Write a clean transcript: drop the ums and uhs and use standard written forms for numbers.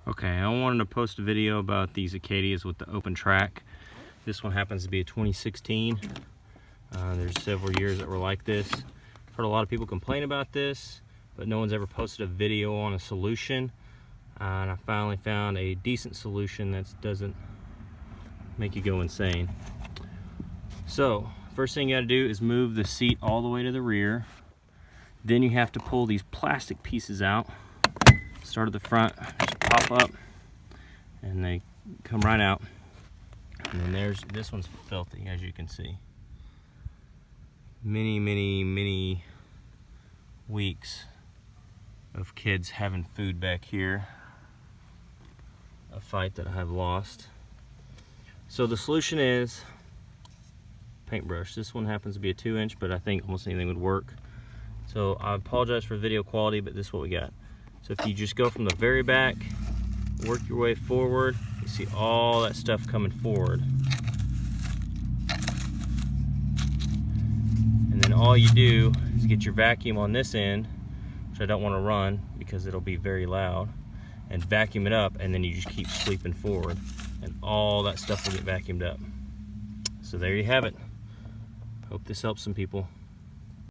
Okay, I wanted to post a video about these Acadias with the open track. This one happens to be a 2016. There's several years that were like this. I've heard a lot of people complain about this, but no one's ever posted a video on a solution. And I finally found a decent solution that doesn't make you go insane. So, first thing you gotta do is move the seat all the way to the rear. Then you have to pull these plastic pieces out. Start at the front, just pop up, and they come right out. And then this one's filthy, as you can see. Many weeks of kids having food back here. A fight that I have lost. So the solution is paintbrush. This one happens to be a 2-inch, but I think almost anything would work. So I apologize for video quality, but this is what we got. So if you just go from the very back, work your way forward, you see all that stuff coming forward. And then all you do is get your vacuum on this end, which I don't want to run because it'll be very loud, and vacuum it up, and then you just keep sweeping forward, and all that stuff will get vacuumed up. So there you have it. Hope this helps some people.